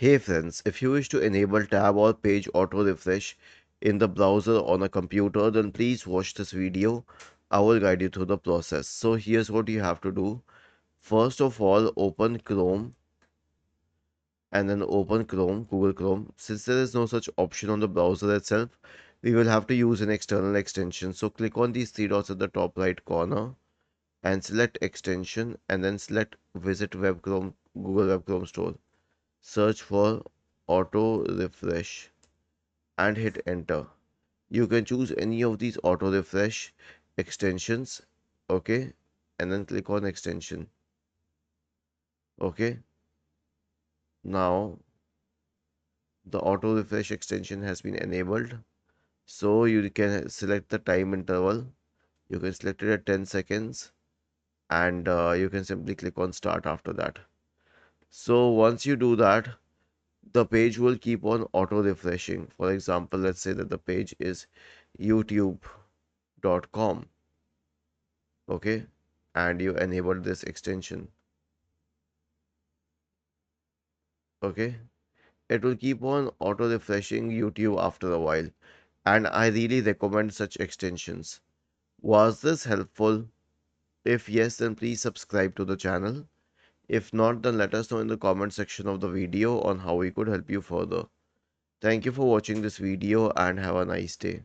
Hey friends, if you wish to enable tab or page auto refresh in the browser on a computer, then please watch this video. I will guide you through the process. So here's what you have to do. First of all, open Chrome and then open Chrome, Google Chrome. Since there is no such option on the browser itself, we will have to use an external extension. So click on these three dots at the top right corner and select extension and then select visit web Chrome, Google Web Chrome Store. Search for auto refresh and hit enter. You can choose any of these auto refresh extensions, okay, and then click on extension. Okay, now the auto refresh extension has been enabled, so you can select the time interval. You can select it at 10 seconds and you can simply click on start after that. So once you do that, the page will keep on auto refreshing. For example, let's say that the page is youtube.com, okay, and you enable this extension, okay. It will keep on auto refreshing YouTube after a while, and I really recommend such extensions. Was this helpful? If yes, then please subscribe to the channel. If not, then let us know in the comment section of the video on how we could help you further. Thank you for watching this video and have a nice day.